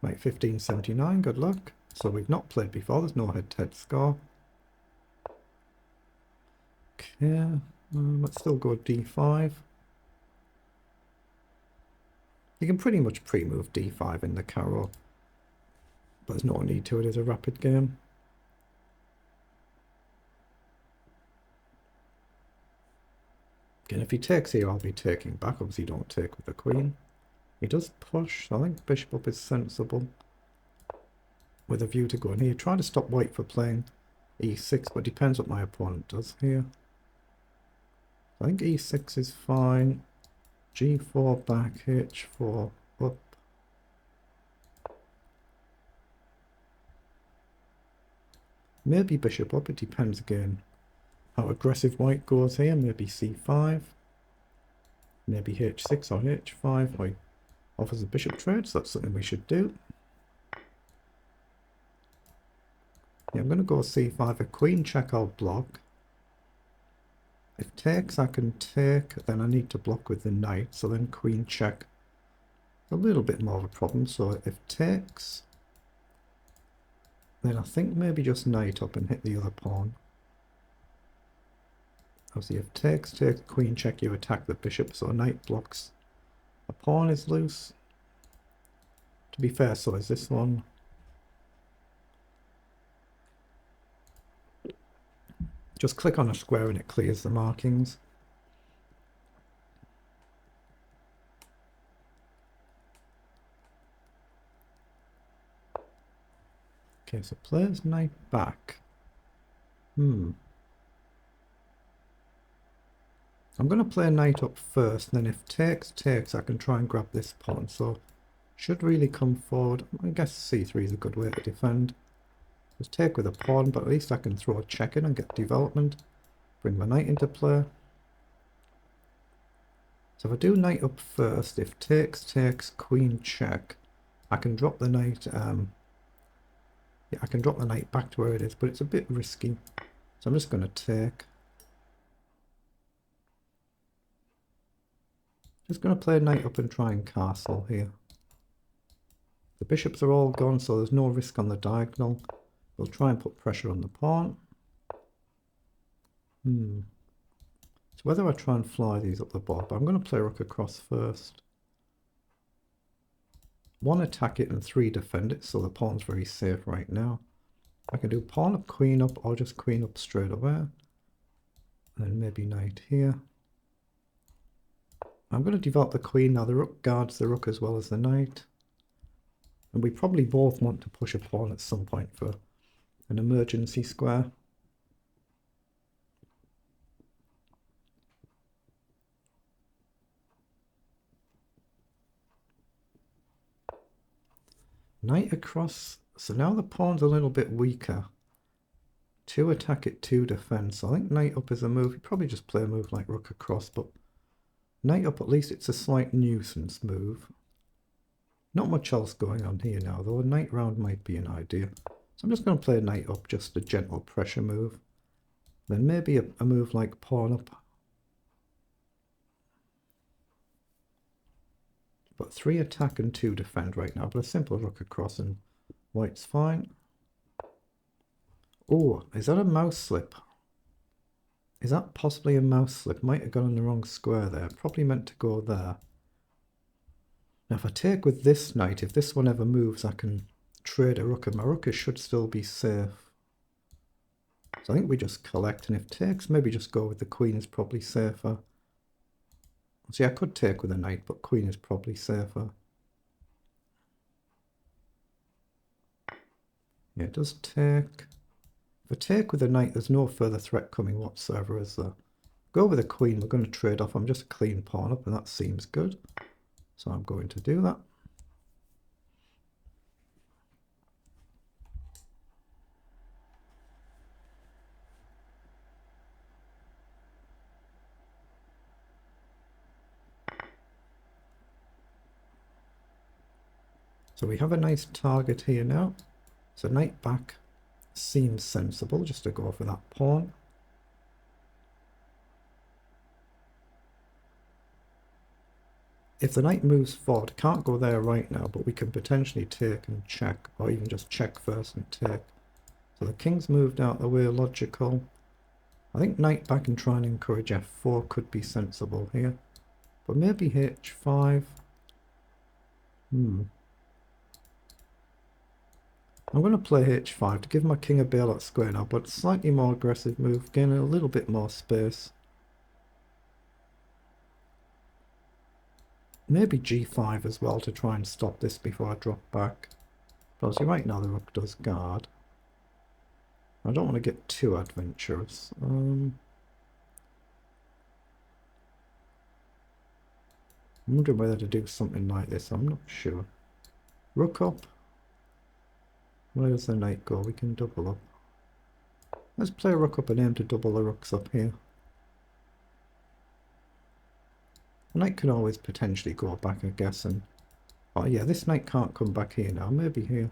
Right, 1579, good luck. So we've not played before, there's no head-to-head score. Okay, let's still go d5. You can pretty much pre-move d5 in the carreau, but there's no need to, it is a rapid game. Again, if he takes here, I'll be taking back. Obviously, don't take with the queen. He does push. I think bishop up is sensible, with a view to going here. Try to stop white for playing e6, but depends what my opponent does here. I think e6 is fine. g4 back, h4 up. Maybe bishop up, it depends again how aggressive white goes here. Maybe c5. Maybe h6 or h5. White offers a bishop trade, so that's something we should do. Yeah, I'm going to go c5. A queen check I'll block. If takes, I can take, then I need to block with the knight, so then queen check. A little bit more of a problem, so if takes, then I think maybe just knight up and hit the other pawn. Obviously if takes, queen check, you attack the bishop, so knight blocks. A pawn is loose. To be fair, so is this one. Just click on a square and it clears the markings. Okay, so plays knight back. I'm going to play knight up first, and then if takes, I can try and grab this pawn. So should really come forward. I guess c3 is a good way to defend. Just take with a pawn, but at least I can throw a check in and get development. Bring my knight into play. So if I do knight up first, if takes, queen check, I can drop the knight. Yeah, I can drop the knight back to where it is, but it's a bit risky. So I'm just going to take. Just going to play knight up and try and castle here. The bishops are all gone, so there's no risk on the diagonal. We'll try and put pressure on the pawn. So whether I try and fly these up the board, but I'm going to play rook across first. 1 attack it and 3 defend it, so the pawn's very safe right now. I can do pawn up, queen up, or just queen up straight away. And then maybe knight here. I'm going to develop the queen. Now the rook guards the rook as well as the knight. And we probably both want to push a pawn at some point for an emergency square. Knight across. So now the pawn's a little bit weaker. 2 attack it, 2 defend. So I think knight up is a move. You probably just play a move like rook across, but knight up, at least it's a slight nuisance move. Not much else going on here now, though. A knight round might be an idea. So I'm just going to play knight up, just a gentle pressure move. Then maybe a move like pawn up. But 3 attack and 2 defend right now, but a simple rook across and white's fine. Oh, is that a mouse slip? Is that possibly a mouse slip? Might have gone on the wrong square there. Probably meant to go there. Now if I take with this knight, if this one ever moves, I can trade a rook, and my rook should still be safe. So I think we just collect, and if takes, maybe just go with the queen is probably safer. See, I could take with a knight, but queen is probably safer. Yeah, it does take. If I take with a knight, there's no further threat coming whatsoever, is there? Go with a queen, we're going to trade off. I'm just a clean pawn up, and that seems good. So I'm going to do that. So we have a nice target here now. So knight back seems sensible, just to go for that pawn. if the knight moves forward, can't go there right now, but we can potentially take and check, or even just check first and take. So the king's moved out the way, logical. I think knight back and try and encourage f4 could be sensible here. But maybe h5. I'm going to play h5 to give my king a bailout square now, but slightly more aggressive move, gaining a little bit more space. Maybe g5 as well to try and stop this before I drop back. But obviously right now the rook does guard. I don't want to get too adventurous. I'm wondering whether to do something like this, I'm not sure. Rook up. Where does the knight go? We can double up. Let's play a rook up and aim to double the rooks up here. The knight can always potentially go back, I guess, and... oh yeah, this knight can't come back here now, maybe here.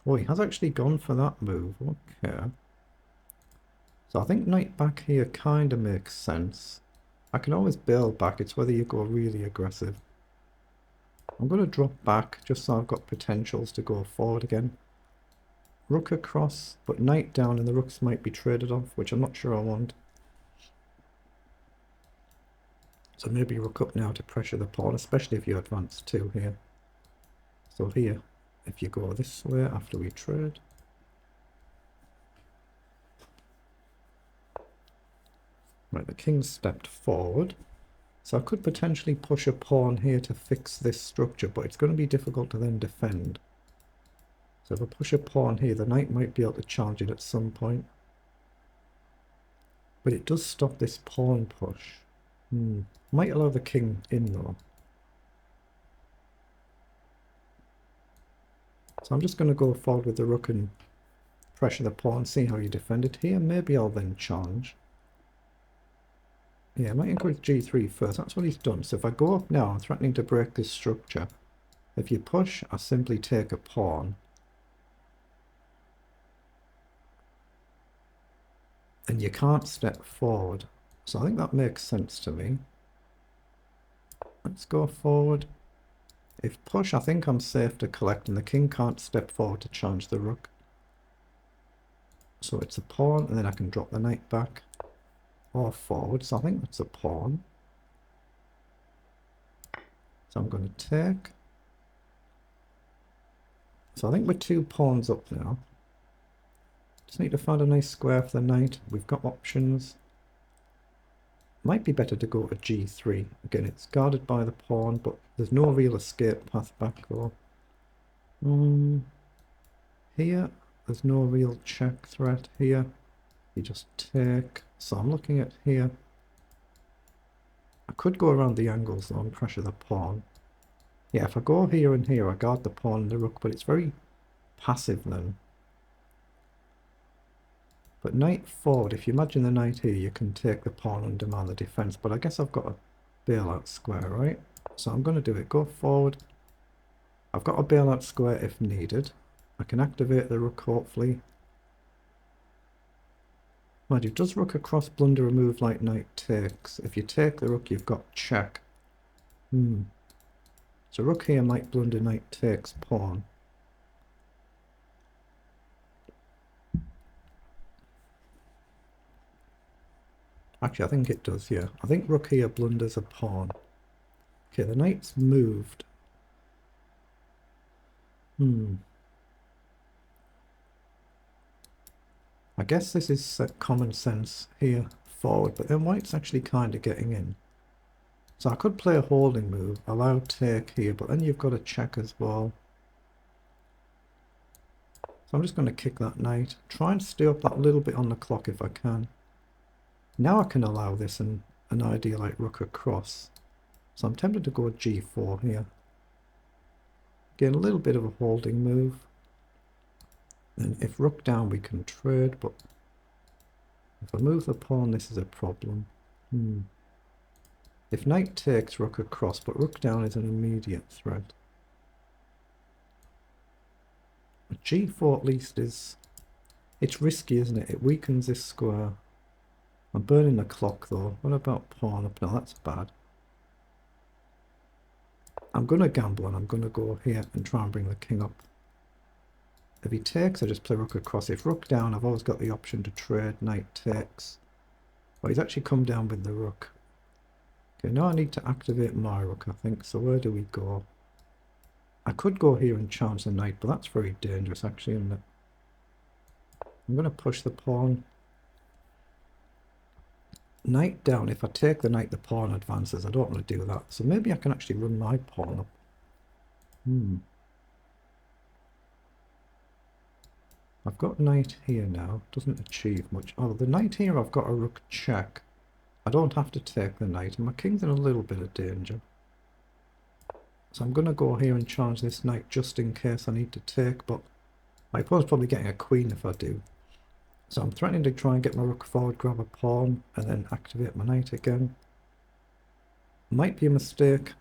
Oh, he has actually gone for that move, okay. So I think knight back here kind of makes sense. I can always bail back, it's whether you go really aggressive. I'm going to drop back, just so I've got potentials to go forward again. Rook across, but knight down and the rooks might be traded off, which I'm not sure I want. So maybe rook up now to pressure the pawn, especially if you advance 2 here. So here, if you go this way after we trade. Right, the king stepped forward. So I could potentially push a pawn here to fix this structure, but it's going to be difficult to then defend. So if I push a pawn here, the knight might be able to challenge it at some point. But it does stop this pawn push. Might allow the king in though. So I'm just going to go forward with the rook and pressure the pawn, see how you defend it here. Maybe I'll then challenge. Yeah, I might encourage g3 first. That's what he's done. So if I go up now, I'm threatening to break this structure. If you push, I simply take a pawn. And you can't step forward. So I think that makes sense to me. Let's go forward. If push, I think I'm safe to collect, and the king can't step forward to challenge the rook. So it's a pawn, and then I can drop the knight back or forward. So I think that's a pawn. So I'm going to take. So I think we're 2 pawns up now. Just need to find a nice square for the knight. We've got options. Might be better to go to g3. Again, it's guarded by the pawn, but there's no real escape path back though. Here, there's no real check threat here. You just take. So I'm looking at here. I could go around the angles though and pressure the pawn. Yeah, if I go here and here, I guard the pawn and the rook, but it's very passive then. But knight forward, if you imagine the knight here, you can take the pawn and demand the defense. But I guess I've got a bailout square, right? So I'm going to do it. Go forward. I've got a bailout square if needed. I can activate the rook, hopefully. Mind you, does rook across blunder a move like knight takes? If you take the rook, you've got check. So rook here might blunder knight takes pawn. Actually, I think it does, yeah. I think rook here blunders a pawn. Okay, the knight's moved. I guess this is common sense here, forward, but then white's actually kind of getting in. So I could play a holding move, allow take here, but then you've got a check as well. So I'm just going to kick that knight. Try and stay up that little bit on the clock if I can. Now I can allow this and an idea like rook across. So I'm tempted to go g4 here. Again, a little bit of a holding move. And if rook down we can trade, but if I move the pawn this is a problem. If knight takes, rook across, but rook down is an immediate threat. g4 at least is... it's risky, isn't it? It weakens this square. I'm burning the clock though. What about pawn up? No, that's bad. I'm going to gamble and I'm going to go here and try and bring the king up. If he takes, I just play rook across. If rook down, I've always got the option to trade. Knight takes. Well, he's actually come down with the rook. Okay, now I need to activate my rook, I think. So where do we go? I could go here and challenge the knight, but that's very dangerous, actually, isn't it? I'm going to push the pawn. Knight down. If I take the knight, the pawn advances. I don't want to do that. So maybe I can actually run my pawn up. I've got knight here now. Doesn't achieve much. Oh, the knight here, I've got a rook check. I don't have to take the knight, and my king's in a little bit of danger. So I'm going to go here and challenge this knight just in case I need to take, but my opponent's probably getting a queen if I do. So I'm threatening to try and get my rook forward, grab a pawn, and then activate my knight again. Might be a mistake.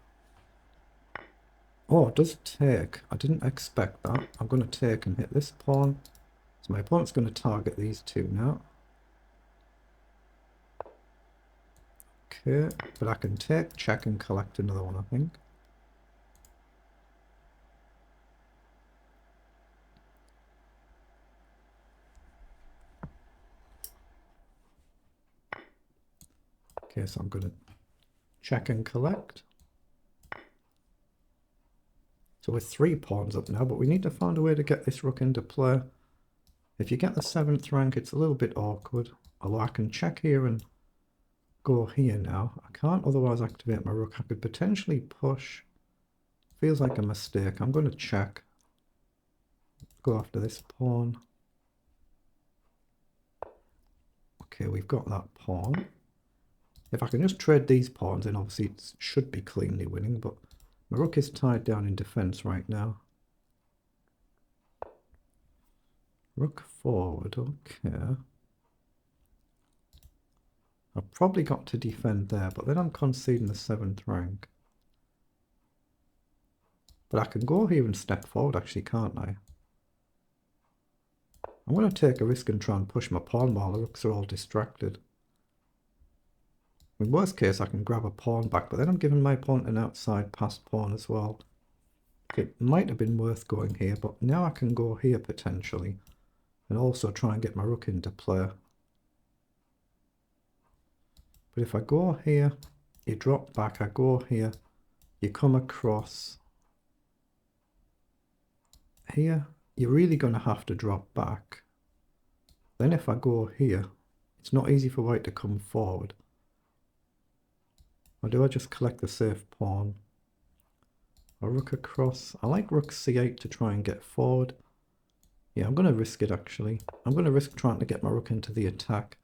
Oh, it does take. I didn't expect that. I'm going to take and hit this pawn. So my opponent's going to target these two now. Okay, but I can take, check, and collect another one, I think. Okay, so I'm going to check and collect. So we're 3 pawns up now, but we need to find a way to get this rook into play. If you get the 7th rank, it's a little bit awkward. Although I can check here and go here now. I can't otherwise activate my rook. I could potentially push. Feels like a mistake. I'm going to check. Go after this pawn. Okay, we've got that pawn. If I can just trade these pawns, then obviously it should be cleanly winning, but my rook is tied down in defense right now. Rook forward, okay. I've probably got to defend there, but then I'm conceding the 7th rank. But I can go here and step forward actually, can't I? I'm going to take a risk and try and push my pawn while the rooks are all distracted. In worst case, I can grab a pawn back, but then I'm giving my opponent an outside passed pawn as well. It might have been worth going here, but now I can go here potentially. And also try and get my rook into play. But if I go here, you drop back, I go here, you come across. Here, you're really going to have to drop back. Then if I go here, it's not easy for white to come forward. Or do I just collect the safe pawn? Or rook across. I like rook c8 to try and get forward. Yeah, I'm going to risk it actually. I'm going to risk trying to get my rook into the attack.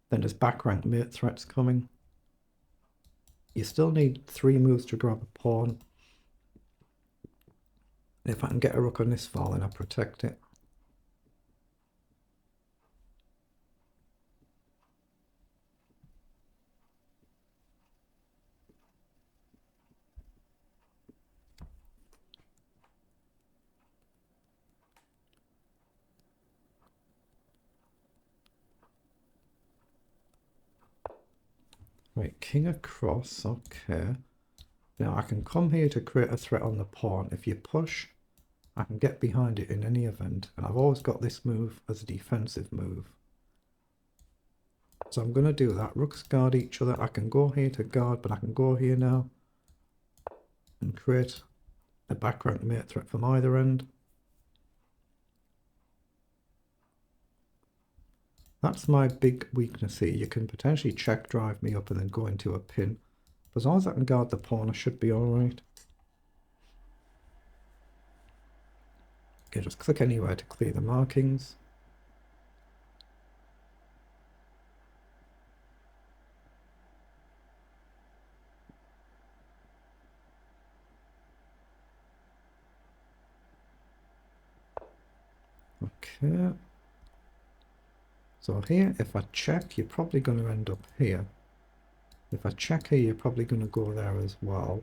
Then there's back rank mate threats coming. You still need 3 moves to grab a pawn. If I can get a rook on this file, then I protect it. Right, king across, okay. Now I can come here to create a threat on the pawn. If you push, I can get behind it in any event. And I've always got this move as a defensive move. So I'm going to do that. Rooks guard each other. I can go here to guard, but I can go here now and create a back rank mate threat from either end. That's my big weakness here. You can potentially check drive me up and then go into a pin. But as long as I can guard the pawn, I should be alright. Okay, just click anywhere to clear the markings. Okay. So here, if I check, you're probably going to end up here. If I check here, you're probably going to go there as well.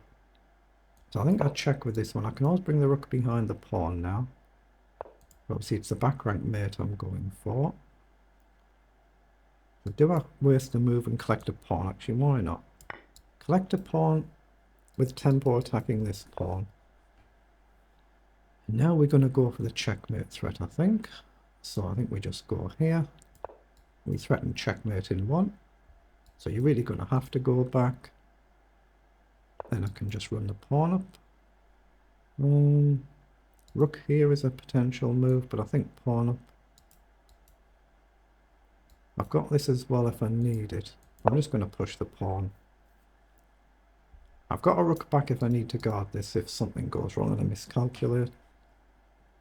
So I think I'll check with this one. I can always bring the rook behind the pawn now. Obviously, it's the back rank mate I'm going for. So do I waste a move and collect a pawn? Actually, why not? Collect a pawn. with tempo attacking this pawn. Now we're going to go for the checkmate threat, I think. So I think we just go here. We threaten checkmate in 1. So you're really going to have to go back. Then I can just run the pawn up. Rook here is a potential move, but I think pawn up. I've got this as well if I need it. I'm just going to push the pawn. I've got a rook back if I need to guard this if something goes wrong and I miscalculate.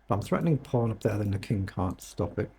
But I'm threatening pawn up there, then the king can't stop it.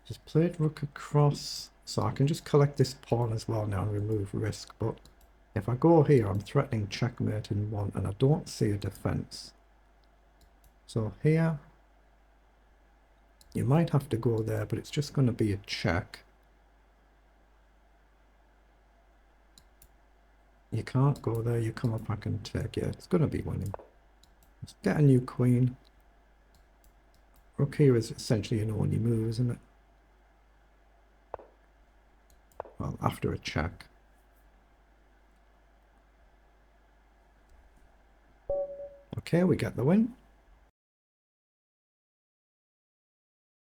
Just played rook across, so I can just collect this pawn as well now and remove risk. But if I go here, I'm threatening checkmate in 1, and I don't see a defense. So here, you might have to go there, but it's just going to be a check. You can't go there, you come up back and take. Yeah, it's going to be winning. Let's get a new queen. Rook here is essentially an only move, isn't it? Well, after a check. Okay, we get the win.